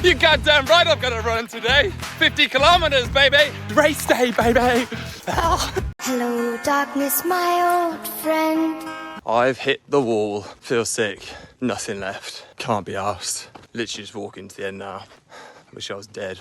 You goddamn right I'm gonna run today. 50 kilometers, baby. Race day, baby. Hello, darkness, my old friend. I've hit the wall. Feel sick. Nothing left. Can't be arsed. Literally just walking to the end now. Wish I was dead.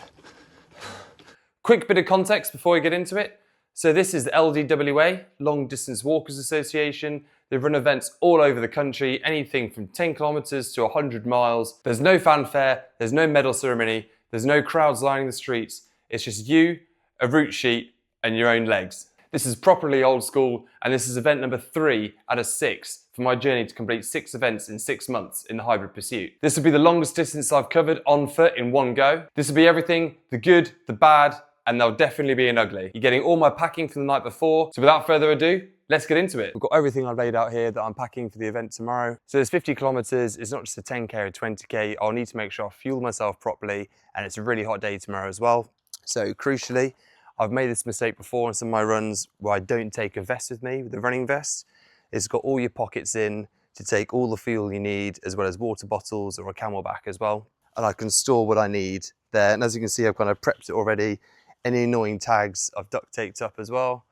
Quick bit of context before we get into it. So this is the LDWA, Long Distance Walkers Association. They run events all over the country, anything from 10 kilometres to 100 miles. There's no fanfare, there's no medal ceremony, there's no crowds lining the streets. It's just you, a route sheet, and your own legs. This is properly old school, and this is event number 3 out of 6 for my journey to complete 6 events in 6 months in the hybrid pursuit. This will be the longest distance I've covered on foot in one go. This will be everything, the good, the bad, and there'll definitely be an ugly. You're getting all my packing from the night before, so without further ado, let's get into it. We've got everything I've laid out here that I'm packing for the event tomorrow. So there's 50 kilometers, it's not just a 10K or 20K, I'll need to make sure I fuel myself properly, and it's a really hot day tomorrow as well. So crucially, I've made this mistake before on some of my runs where I don't take a vest with me, with the running vest. It's got all your pockets in to take all the fuel you need, as well as water bottles or a camelback as well. And I can store what I need there. And as you can see, I've kind of prepped it already. Any annoying tags I've duct taped up as well.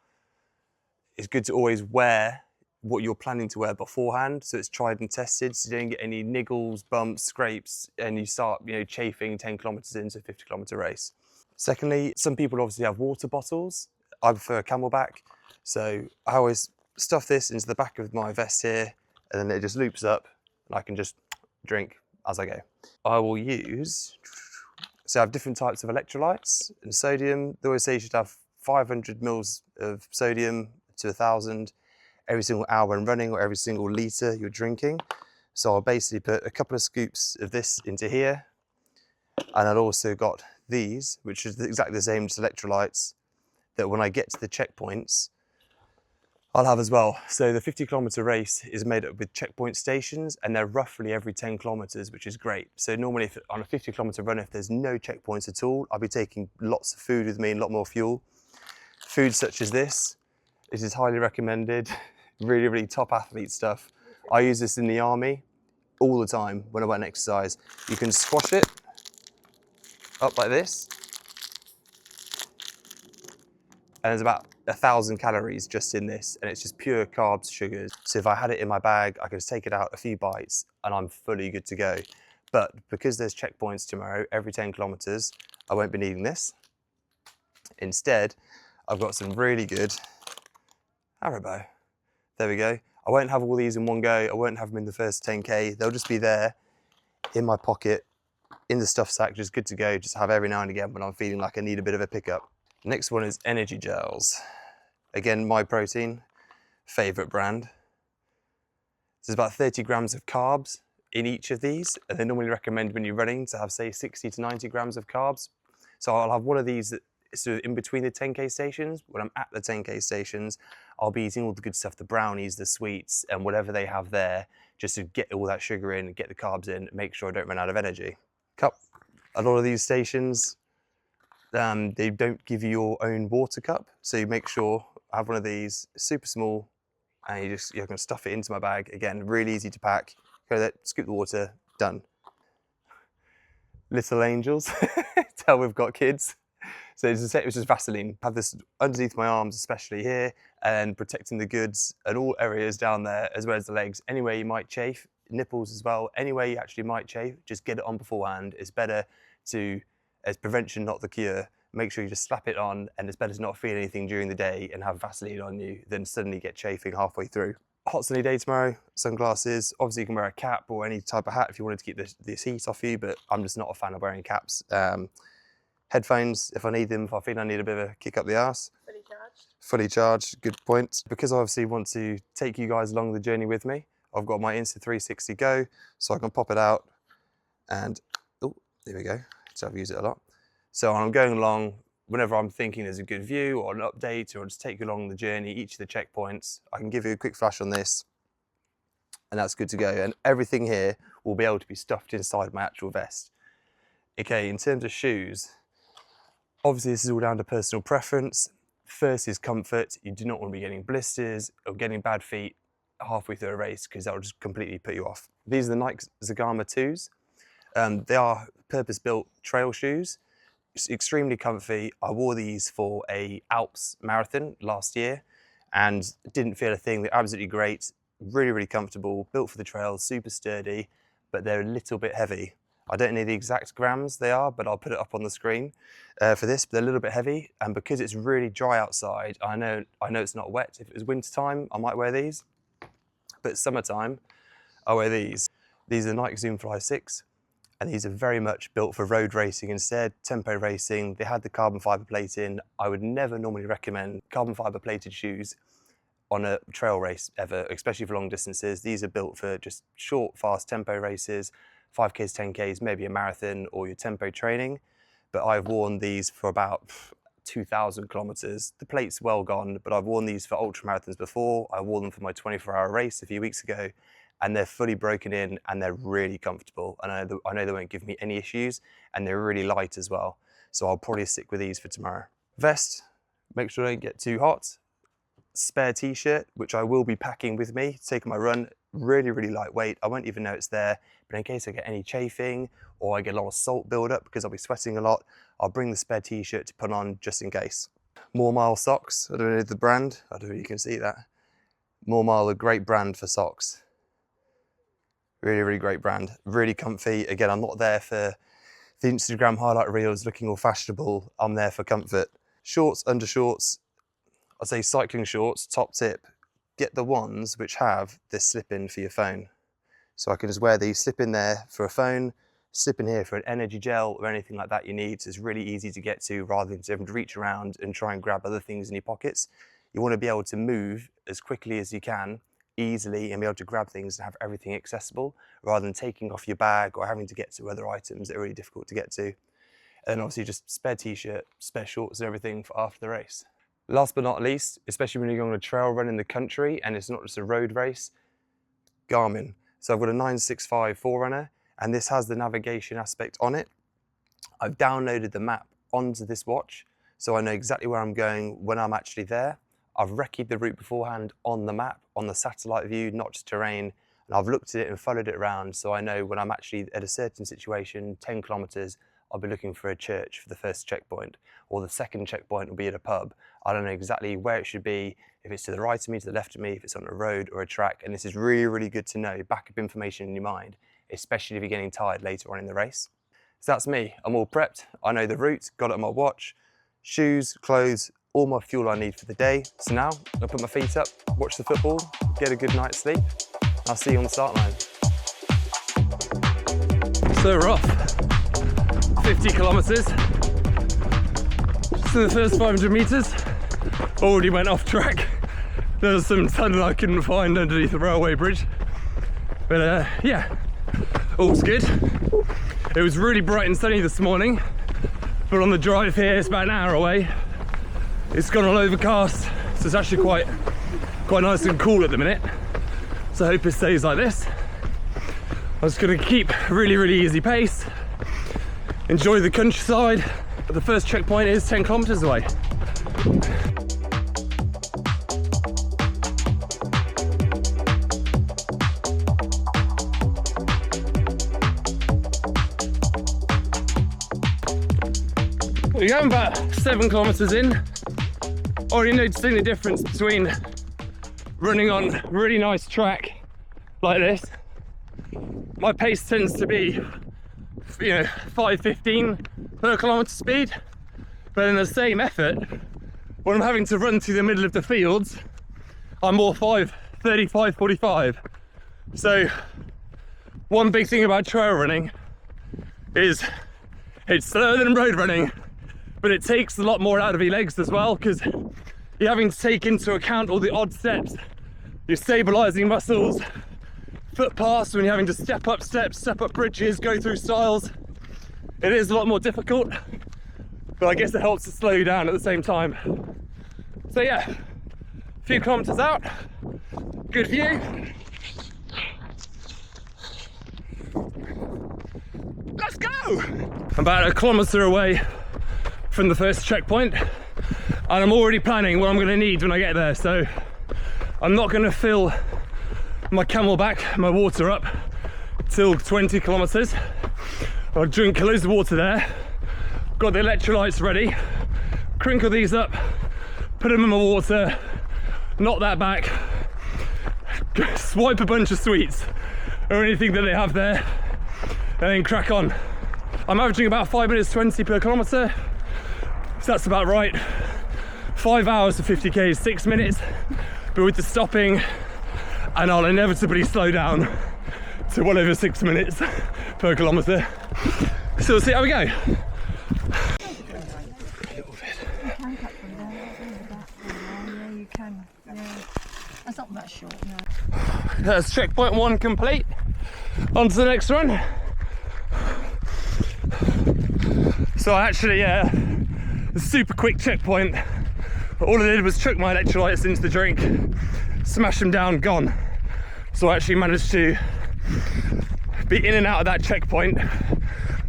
It's good to always wear what you're planning to wear beforehand, so it's tried and tested, so you don't get any niggles, bumps, scrapes, and you start, chafing 10 kilometers into a 50 kilometer race. Secondly, some people obviously have water bottles. I prefer a camelback, so I always stuff this into the back of my vest here, and then it just loops up, and I can just drink as I go. I will use. So I have different types of electrolytes and sodium. They always say you should have 500 mils of sodium to 1,000 every single hour when running or every single litre you're drinking. So I'll basically put a couple of scoops of this into here. And I've also got these, which is exactly the same as electrolytes, that when I get to the checkpoints, I'll have as well. So the 50 kilometer race is made up with checkpoint stations, and they're roughly every 10 kilometers, which is great. So normally on a 50 kilometer run, if there's no checkpoints at all, I'll be taking lots of food with me and a lot more fuel. Food such as this is highly recommended. Really, really top athlete stuff. I use this in the army all the time when I went and exercise. You can squash it up like this, and there's about 1,000 calories just in this, and it's just pure carbs, sugars. So if I had it in my bag, I could just take it out a few bites and I'm fully good to go. But because there's checkpoints tomorrow, every 10 kilometers, I won't be needing this. Instead, I've got some really good Haribo. There we go. I won't have all these in one go. I won't have them in the first 10K. They'll just be there in my pocket, in the stuff sack, just good to go. Just have every now and again when I'm feeling like I need a bit of a pickup. Next one is energy gels. Again, My Protein, favorite brand. There's about 30 grams of carbs in each of these, and they normally recommend when you're running to have, say, 60 to 90 grams of carbs. So I'll have one of these that is sort of in between the 10K stations. When I'm at the 10K stations, I'll be eating all the good stuff, the brownies, the sweets, and whatever they have there, just to get all that sugar in, get the carbs in, make sure I don't run out of energy. Cup. A lot of these stations, they don't give you your own water cup, so you make sure I have one of these, super small, and you can stuff it into my bag. Again, really easy to pack. Go there, scoop the water, done. Little angels, tell we've got kids. So it's just Vaseline. I have this underneath my arms, especially here, and protecting the goods and all areas down there, as well as the legs. Anywhere you might chafe, nipples as well, anywhere you actually might chafe, just get it on beforehand. It's better as prevention, not the cure. Make sure you just slap it on, and it's better to not feel anything during the day and have Vaseline on you than suddenly get chafing halfway through. Hot sunny day tomorrow, sunglasses. Obviously you can wear a cap or any type of hat if you wanted to keep this heat off you, but I'm just not a fan of wearing caps. Headphones, if I need them, if I feel I need a bit of a kick up the arse. Fully charged. Fully charged, good point. Because I obviously want to take you guys along the journey with me, I've got my Insta360 Go, so I can pop it out and, oh, there we go. So I've used it a lot. So when I'm going along, whenever I'm thinking there's a good view or an update, or I'll just take you along the journey, each of the checkpoints, I can give you a quick flash on this, and that's good to go. And everything here will be able to be stuffed inside my actual vest. Okay, in terms of shoes, obviously this is all down to personal preference. First is comfort. You do not want to be getting blisters or getting bad feet halfway through a race, because that will just completely put you off. These are the Nike Zagama 2s. They are purpose-built trail shoes. It's extremely comfy. I wore these for a Alps marathon last year and didn't feel a thing. They're absolutely great, really, really comfortable, built for the trails, super sturdy, but they're a little bit heavy. I don't know the exact grams they are, but I'll put it up on the screen for this. But they're a little bit heavy, and because it's really dry outside, I know it's not wet. If it was winter time, I might wear these, but summertime, I wear these. These are Nike Zoom Fly 6, and these are very much built for road racing instead, tempo racing. They had the carbon fibre plate in. I would never normally recommend carbon fibre plated shoes on a trail race ever, especially for long distances. These are built for just short, fast tempo races, 5Ks, 10Ks, maybe a marathon or your tempo training. But I've worn these for about 2,000 kilometres. The plate's well gone, but I've worn these for ultra marathons before. I wore them for my 24-hour race a few weeks ago, and they're fully broken in and they're really comfortable. And I know they won't give me any issues, and they're really light as well. So I'll probably stick with these for tomorrow. Vest, make sure I don't get too hot. Spare t-shirt, which I will be packing with me, taking my run. Really, really lightweight. I won't even know it's there, but in case I get any chafing or I get a lot of salt build-up because I'll be sweating a lot, I'll bring the spare t-shirt to put on just in case. More Mile socks. I don't know the brand. I don't know if you can see that. More Mile, a great brand for socks. Really, really great brand. Really comfy. Again, I'm not there for the Instagram highlight reels looking all fashionable. I'm there for comfort. Shorts, undershorts. I'd say cycling shorts, top tip. Get the ones which have this slip-in for your phone. So I can just wear these, slip in there for a phone, slip in here for an energy gel or anything like that you need. So it's really easy to get to rather than having to reach around and try and grab other things in your pockets. You want to be able to move as quickly as you can, easily, and be able to grab things and have everything accessible rather than taking off your bag or having to get to other items that are really difficult to get to. And obviously just spare t-shirt, spare shorts and everything for after the race. Last but not least, especially when you're going on a trail run in the country and it's not just a road race, Garmin. So I've got a 965 Forerunner, and this has the navigation aspect on it. I've downloaded the map onto this watch, so I know exactly where I'm going when I'm actually there. I've recce'd the route beforehand on the map, on the satellite view, not just terrain, and I've looked at it and followed it around, so I know when I'm actually at a certain situation, 10 kilometres, I'll be looking for a church for the first checkpoint, or the second checkpoint will be at a pub. I don't know exactly where it should be, if it's to the right of me, to the left of me, if it's on a road or a track, and this is really, really good to know, backup information in your mind, especially if you're getting tired later on in the race. So that's me, I'm all prepped, I know the route, got it on my watch, shoes, clothes, all my fuel I need for the day. So now, I'll put my feet up, watch the football, get a good night's sleep, I'll see you on the start line. So we're off. 50 kilometres. So the first 500 metres already went off track. There was some tunnel I couldn't find underneath the railway bridge. But yeah, all's good. It was really bright and sunny this morning, but on the drive here, it's about an hour away. It's gone all overcast, so it's actually quite nice and cool at the minute. So I hope it stays like this. I'm just gonna keep really, really easy pace. Enjoy the countryside, but the first checkpoint is 10 kilometres away. We're going about 7 kilometres in, already noticing the difference between running on really nice track like this. My pace tends to be 5:15 per kilometre speed, but in the same effort, when I'm having to run through the middle of the fields, I'm more 5:30, 5:45. So one big thing about trail running is it's slower than road running, but it takes a lot more out of your legs as well, because you're having to take into account all the odd steps, your stabilising muscles, footpaths when you're having to step up steps, step up bridges, go through stiles. It is a lot more difficult, but I guess it helps to slow you down at the same time. So yeah, a few kilometres out, good view. Let's go! I'm about 1 kilometre away from the first checkpoint, and I'm already planning what I'm going to need when I get there. So I'm not going to fill my camelback, my water up till 20 kilometres. I'll drink loads of water there. Got the electrolytes ready. Crinkle these up, put them in my water, knock that back, swipe a bunch of sweets or anything that they have there, and then crack on. I'm averaging about 5 minutes 20 per kilometre, so that's about right. 5 hours to 50 k's, 6 minutes, but with the stopping, and I'll inevitably slow down to well over 6 minutes per kilometre. So we'll see how we go. That's not that short, no. That's checkpoint 1 complete. On to the next one. So I actually, a super quick checkpoint. All I did was chuck my electrolytes into the drink, smash them down, gone. So I actually managed to be in and out of that checkpoint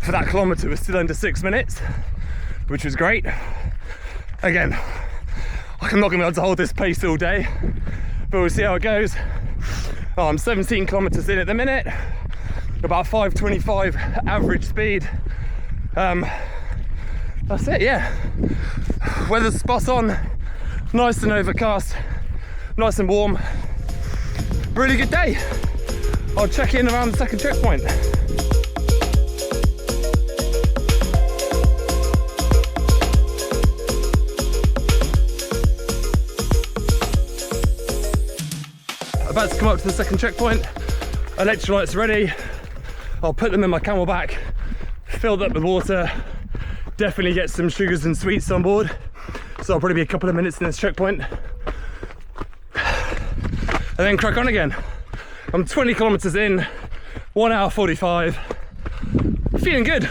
for that kilometre was still under 6 minutes, which was great. Again, I'm not going to be able to hold this pace all day, but we'll see how it goes. Oh, I'm 17 kilometres in at the minute, about 5:25 average speed. That's it, yeah. Weather's spot on, nice and overcast, nice and warm. Really good day. I'll check in around the second checkpoint. About to come up to the second checkpoint. Electrolytes ready. I'll put them in my camelback, filled up with water. Definitely get some sugars and sweets on board. So I'll probably be a couple of minutes in this checkpoint. And then crack on again. I'm 20 kilometers in, 1 hour 45. Feeling good.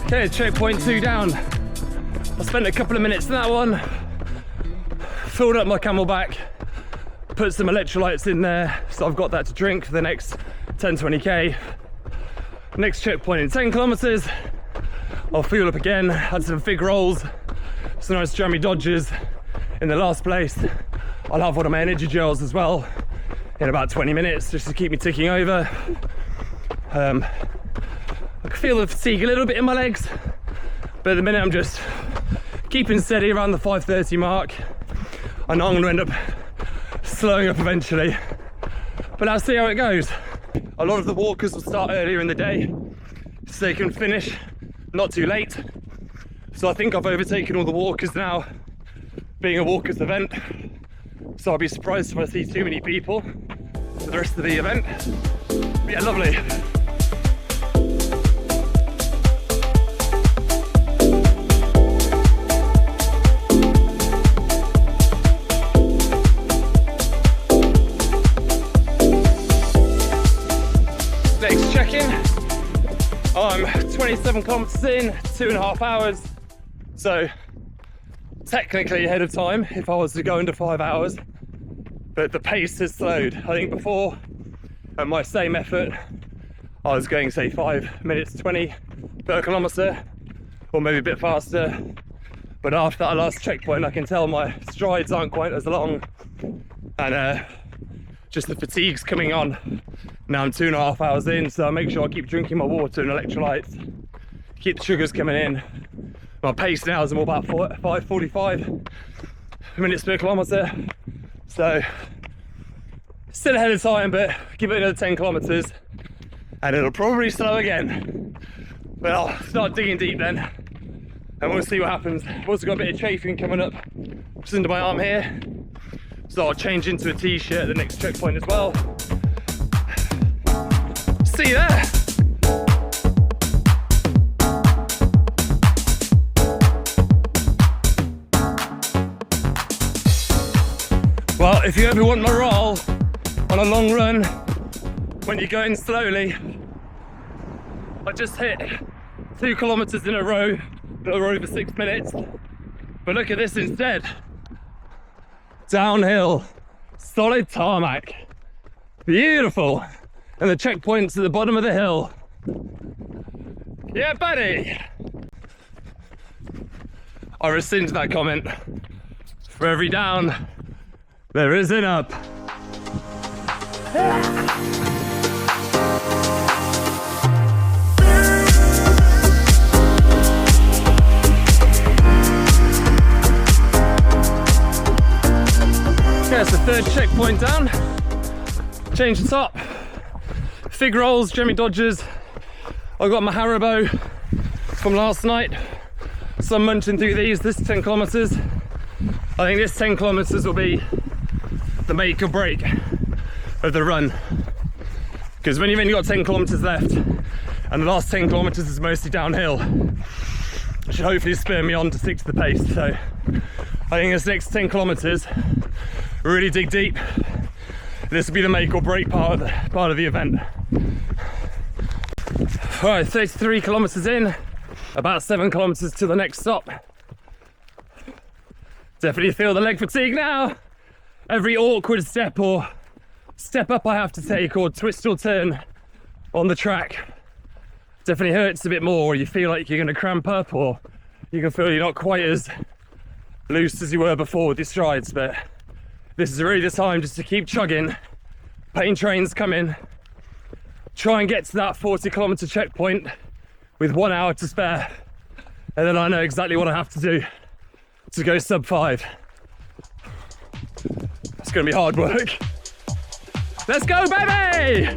Okay, checkpoint 2 down. I spent a couple of minutes in that one, filled up my camelback, put some electrolytes in there, so I've got that to drink for the next 10-20k. Next checkpoint in 10 kilometers, I'll fuel up again, had some fig rolls, some nice jammy dodgers in the last place. I'll have one of my energy gels as well in about 20 minutes, just to keep me ticking over. I can feel the fatigue a little bit in my legs, but at the minute I'm just keeping steady around the 5:30 mark. I know I'm going to end up slowing up eventually, but I'll see how it goes. A lot of the walkers will start earlier in the day so they can finish not too late. So I think I've overtaken all the walkers now, being a walkers event. So I'll be surprised if I see too many people for the rest of the event. But yeah, lovely. Next check-in. I'm 27 kilometers in, 2.5 hours. So technically ahead of time if I was to go under 5 hours, but the pace has slowed. I think before, at my same effort, I was going say 5 minutes 20 per kilometre, or maybe a bit faster. But after that last checkpoint, I can tell my strides aren't quite as long, and just the fatigue's coming on. Now I'm 2.5 hours in, so I make sure I keep drinking my water and electrolytes, keep the sugars coming in. My pace now is more about 5:45 minutes per kilometre, so still ahead of time, but give it another 10 kilometres and it'll probably slow again. But I'll start digging deep then, and we'll see what happens. I've also got a bit of chafing coming up just under my arm here, so I'll change into a t-shirt at the next checkpoint as well. See you there. Well, if you ever want morale on a long run when you're going slowly, I just hit 2 kilometers in a row or over 6 minutes. But look at this instead. Downhill, solid tarmac, beautiful. And the checkpoint's at the bottom of the hill. Yeah, buddy. I rescind that comment. For every down, there is an up. Okay, it's the third checkpoint down. Change the top. Fig rolls, Jemmy Dodgers. I got my Haribo from last night. So I'm munching through these. This 10 kilometres. I think this 10 kilometres will be the make or break of the run. Because when you've only got 10 kilometres left, and the last 10 kilometres is mostly downhill, it should hopefully spur me on to stick to the pace. So I think this next 10 kilometres, really dig deep. This will be the make or break part of the event. All right, 33 kilometres in, about 7 kilometres to the next stop. Definitely feel the leg fatigue now. Every awkward step or step up I have to take or twist or turn on the track definitely hurts a bit more, or you feel like you're going to cramp up, or you can feel you're not quite as loose as you were before with your strides. But this is really the time just to keep chugging. Pain trains coming. Try and get to that 40 kilometre checkpoint with 1 hour to spare. And then I know exactly what I have to do to go sub 5. It's gonna be hard work. Let's go, baby!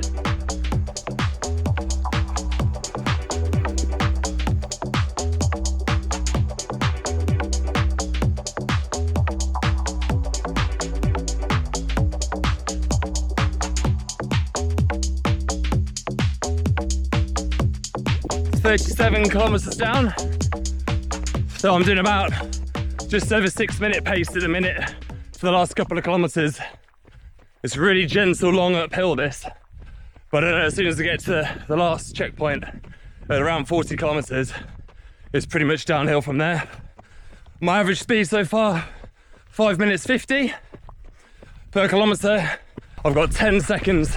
It's 37 kilometers down. So I'm doing about just over 6 minute pace at the minute for the last couple of kilometers. It's really gentle, long uphill this, but I know as soon as I get to the last checkpoint at around 40 kilometers, it's pretty much downhill from there. My average speed so far, 5 minutes 50 per kilometer. I've got 10 seconds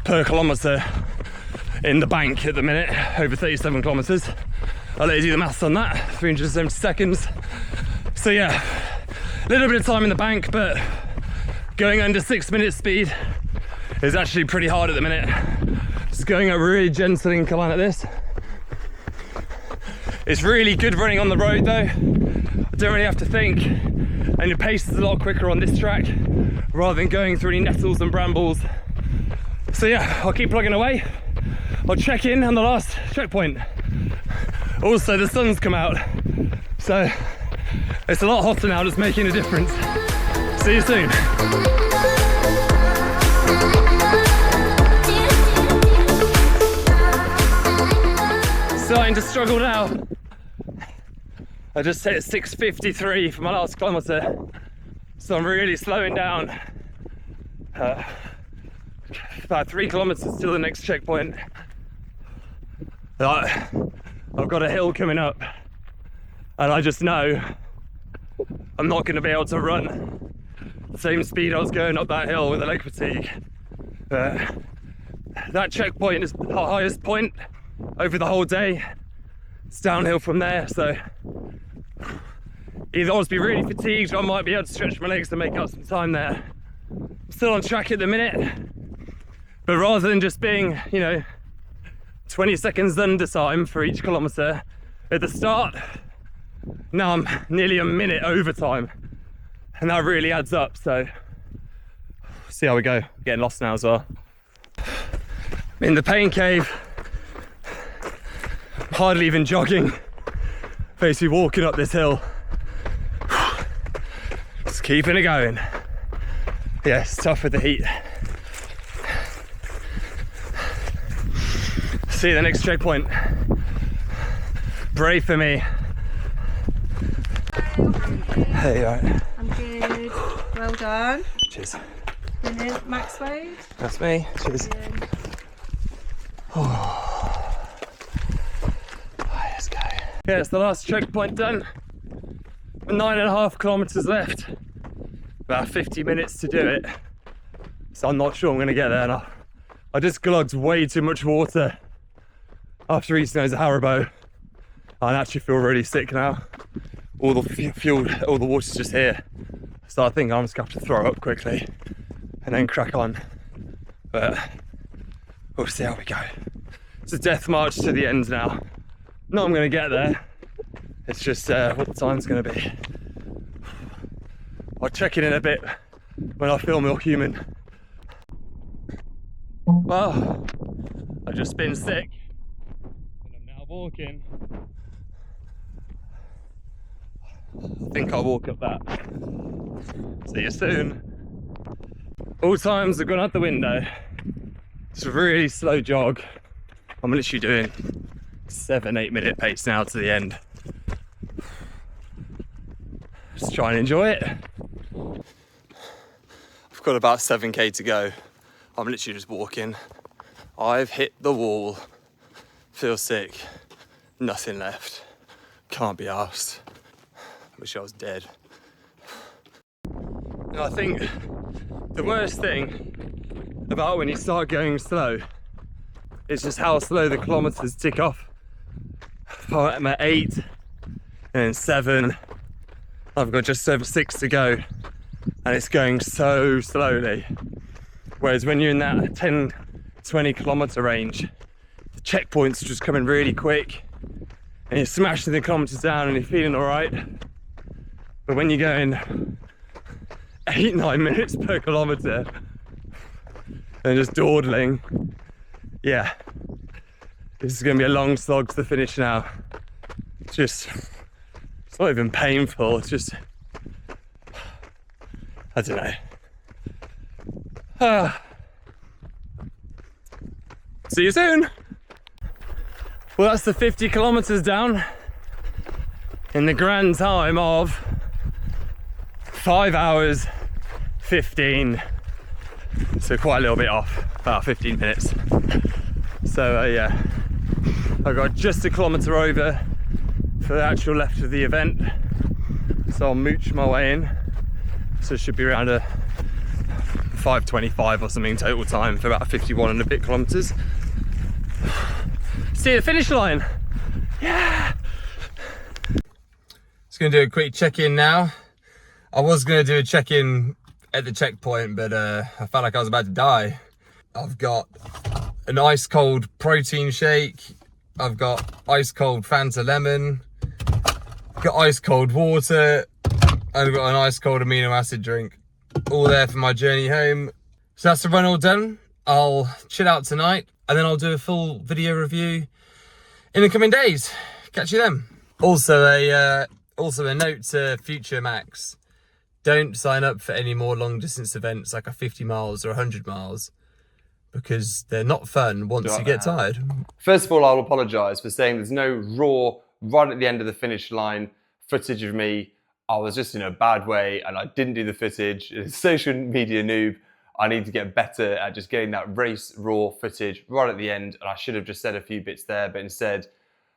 per kilometer in the bank at the minute, over 37 kilometers. I'll let you do the maths on that, 370 seconds. So yeah, a little bit of time in the bank, but going under 6 minutes speed is actually pretty hard at the minute. Just going a really gentle incline like this. It's really good running on the road though. I don't really have to think, and your pace is a lot quicker on this track rather than going through any nettles and brambles. So yeah, I'll keep plugging away. I'll check in on the last checkpoint. Also, the sun's come out, so it's a lot hotter now, just making a difference. See you soon. Starting to struggle now. I just hit 6:53 for my last kilometre, so I'm really slowing down. About 3 kilometres to the next checkpoint. I've got a hill coming up, and I just know I'm not going to be able to run the same speed I was going up that hill with the leg fatigue. That checkpoint is the highest point over the whole day. It's downhill from there, so either I'll just be really fatigued or I might be able to stretch my legs to make up some time there. I'm still on track at the minute, but rather than just being, 20 seconds under time for each kilometre at the start, now I'm nearly a minute over time, and that really adds up. So see how we go. I'm getting lost now as well. I'm in the pain cave, I'm hardly even jogging, basically walking up this hill, just keeping it going. Yeah, it's tough with the heat. See you at the next checkpoint. Brave for me. Hey, all right. I'm good. Well done. Cheers. Brilliant. Max Wade. That's me. Cheers. Brilliant. Oh. Let's go. Yeah, it's the last checkpoint done. 9.5 kilometres left. About 50 minutes to do it. So I'm not sure I'm going to get there now. I just glugged way too much water after eating those Haribo. I actually feel really sick now. All the water's just here. So I think I'm just going to have to throw up quickly and then crack on. But we'll see how we go. It's a death march to the end now. Not I'm going to get there. It's just what the time's going to be. I'll check in a bit when I feel more human. Well, I've just been sick and I'm now walking. I think I'll walk up that. See you soon. All times have gone out the window. It's a really slow jog. I'm literally doing 7-8 minute pace now to the end. Just try and enjoy it. I've got about 7k to go. I'm literally just walking. I've hit the wall. Feel sick. Nothing left. Can't be arsed. Wish I was dead. And I think the worst thing about when you start going slow is just how slow the kilometres tick off. I'm at 8 and then 7. I've got just over 6 to go and it's going so slowly. Whereas when you're in that 10-20 kilometre range, the checkpoints are just coming really quick and you're smashing the kilometres down and you're feeling all right. But when you're going 8-9 minutes per kilometre and just dawdling, yeah, this is going to be a long slog to the finish now. It's not even painful, it's just, I don't know. See you soon. Well, that's the 50 kilometres down in the grand time of 5 hours 15. So quite a little bit off, about 15 minutes. So yeah, I got just a kilometre over for the actual left of the event. So I'll mooch my way in. So it should be around a 5:25 or something total time for about 51 and a bit kilometres. See the finish line. Yeah. Just gonna do a quick check-in now. I was gonna do a check-in at the checkpoint, but I felt like I was about to die. I've got an ice cold protein shake. I've got ice cold Fanta lemon. I've got ice cold water. I've got an ice cold amino acid drink. All there for my journey home. So that's the run all done. I'll chill out tonight and then I'll do a full video review in the coming days. Catch you then. Also a note to future Max. Don't sign up for any more long distance events like a 50 miles or 100 miles because they're not fun once you get tired. First of all, I'll apologise for saying there's no raw, right at the end of the finish line footage of me. I was just in a bad way and I didn't do the footage. As a social media noob, I need to get better at just getting that race raw footage right at the end. And I should have just said a few bits there, but instead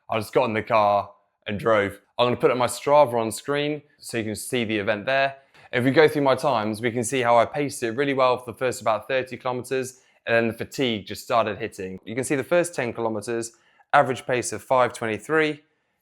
I just got in the car and drove. I'm going to put up my Strava on screen so you can see the event there. If we go through my times, we can see how I paced it really well for the first about 30 kilometres and then the fatigue just started hitting. You can see the first 10 kilometres, average pace of 5:23,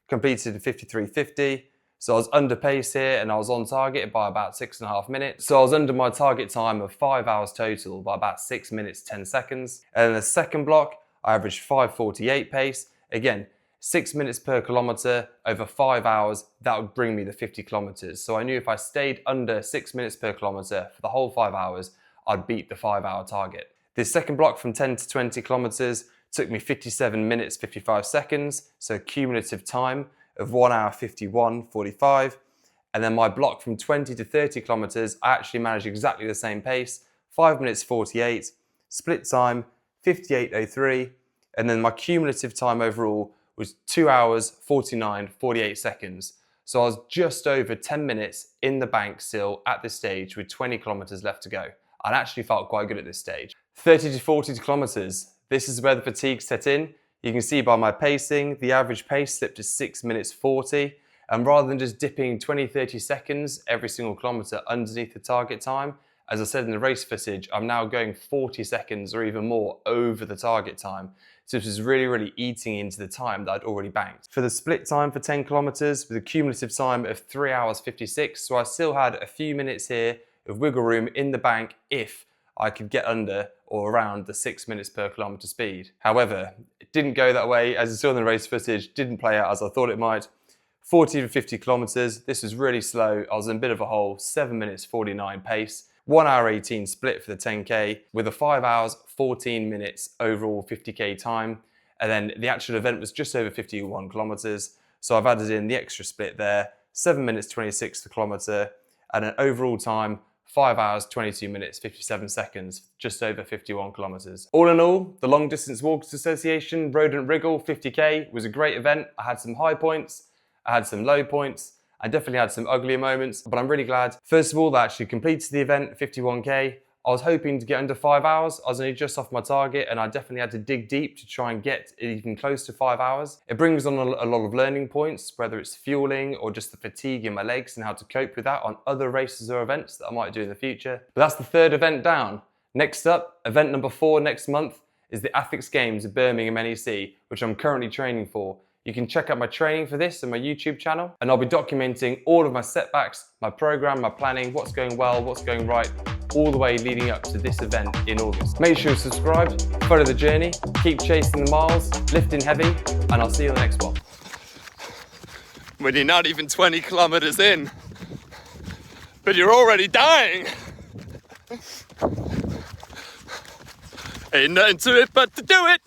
completed in 53:50. So I was under pace here and I was on target by about 6.5 minutes. So I was under my target time of 5 hours total by about 6 minutes, 10 seconds. And then the second block, I averaged 5:48 pace. Again, 6 minutes per kilometre over 5 hours, that would bring me the 50 kilometres. So I knew if I stayed under 6 minutes per kilometre for the whole 5 hours, I'd beat the 5 hour target. This second block from 10 to 20 kilometres took me 57 minutes, 55 seconds. So cumulative time of 1 hour 51:45. And then my block from 20 to 30 kilometres, I actually managed exactly the same pace, 5 minutes 48, split time 58:03. And then my cumulative time overall was 2 hours 49:48 seconds. So I was just over 10 minutes in the bank still at this stage with 20 kilometres left to go. I actually felt quite good at this stage. 30 to 40 kilometres, this is where the fatigue set in. You can see by my pacing, the average pace slipped to 6 minutes 40. And rather than just dipping 20-30 seconds every single kilometre underneath the target time, as I said in the race footage, I'm now going 40 seconds or even more over the target time. So this is really eating into the time that I'd already banked. For the split time for 10 kilometres, with a cumulative time of 3 hours 56, so I still had a few minutes here of wiggle room in the bank if I could get under or around the 6 minutes per kilometre speed. However, it didn't go that way. As you saw in the race footage, didn't play out as I thought it might. 40 to 50 kilometres, this was really slow. I was in a bit of a hole, 7 minutes 49 pace. 1 hour 18 split for the 10K with a 5 hours 14 minutes overall 50K time. And then the actual event was just over 51 kilometres. So I've added in the extra split there, 7 minutes 26 per kilometre, and an overall time 5 hours 22 minutes 57 seconds, just over 51 kilometres. All in all, the Long Distance Walkers Association Rodent Wriggle 50K was a great event. I had some high points, I had some low points, I definitely had some uglier moments, but I'm really glad. First of all, that I actually completed the event, 51K. I was hoping to get under 5 hours. I was only just off my target and I definitely had to dig deep to try and get even close to 5 hours. It brings on a lot of learning points, whether it's fueling or just the fatigue in my legs and how to cope with that on other races or events that I might do in the future. But that's the third event down. Next up, event number 4 next month is the ATHX Games at Birmingham NEC, which I'm currently training for. You can check out my training for this on my YouTube channel, and I'll be documenting all of my setbacks, my program, my planning, what's going well, what's going right, all the way leading up to this event in August. Make sure you're subscribed, follow the journey, keep chasing the miles, lifting heavy, and I'll see you in the next one. When you're not even 20 kilometres in, but you're already dying. Ain't nothing to it but to do it.